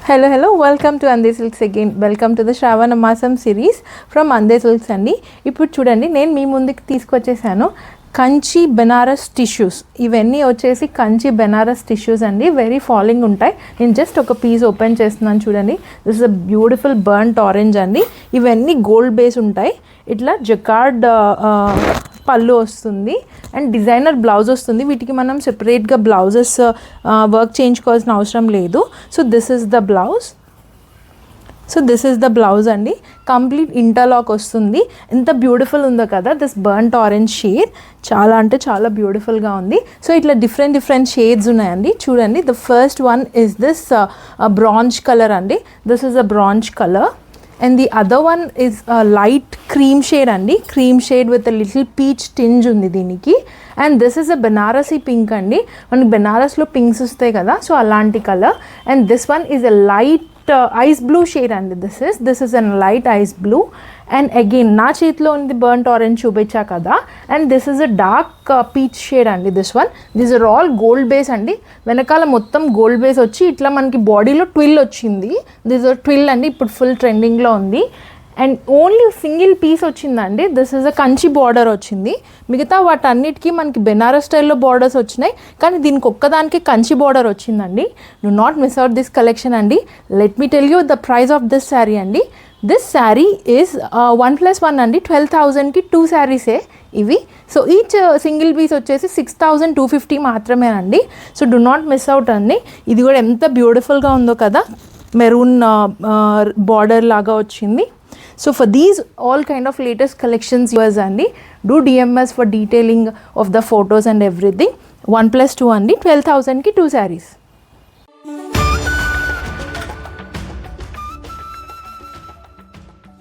Hello, welcome to Ande Silks again. Welcome to the Shravana Masam series from Ande Silks అండి. ఇప్పుడు చూడండి నేను మీ ముందుకి తీసుకొచ్చేసాను కంచి బెనారస్ టిష్యూస్. ఇవన్నీ వచ్చేసి కంచి బెనారస్ టిష్యూస్ అండి, వెరీ ఫాలింగ్ ఉంటాయి. నేను జస్ట్ ఒక పీస్ ఓపెన్ చేస్తున్నాను చూడండి. This is a beautiful burnt orange అండి. ఇవన్నీ గోల్డ్ బేస్ ఉంటాయి. ఇట్లా జకార్డ్ పళ్ళు వస్తుంది అండ్ డిజైనర్ బ్లౌజ్ వస్తుంది. వీటికి మనం సెపరేట్గా బ్లౌజెస్ వర్క్ చేయించుకోవాల్సిన అవసరం లేదు. So this is the blouse అండి. కంప్లీట్ ఇంటర్లాక్ వస్తుంది. ఎంత బ్యూటిఫుల్ ఉందో కదా దిస్ బర్న్ట్ ఆరెంజ్ షేడ్. చాలా అంటే చాలా బ్యూటిఫుల్గా ఉంది. సో ఇట్లా డిఫరెంట్ షేడ్స్ ఉన్నాయండి. చూడండి, the first one is this bronze colour అండి. This is a bronze colour. And the other one is a light cream shade andi, cream shade with a little peach tinge undi deeniki. And this is a Banarasi pink andi. Manaku Banaras lo pinks ustayi kada, so alanti color. And this one is a light ice blue shade andi. This is a light ice blue. And again na cheytlo undi burnt orange chupicha kada. And this is a dark peach shade andi. This one, these are all gold base andi. Venakala mottam gold base vachi itla manaki body lo twill ochindi. This is a twill andi, ippudu full trending lo undi. And only single piece వచ్చిందండి. This is a Kanchi border వచ్చింది. మిగతా వాటన్నిటికీ మనకి బెనారస్ స్టైల్లో borders వచ్చినాయి, కానీ దీనికి ఒక్కదానికి కంచి బార్డర్ వచ్చిందండి. Do not miss out this collection అండి. Let me tell you the price of this sari అండి. దిస్ శారీ ఈజ్ 1+1 అండి. 12,000కి 2 శారీసే ఇవి. సో ఈచ్ సింగిల్ పీస్ వచ్చేసి 6,250 మాత్రమేనండి. So do not miss out అండి. ఇది కూడా ఎంత బ్యూటిఫుల్గా ఉందో కదా, మెరూన్ బార్డర్ లాగా వచ్చింది. So for these all kind of latest collections andi, do DM us for detailing of the photos and everything. 1+2 andi, 12,000 ki 2 sarees.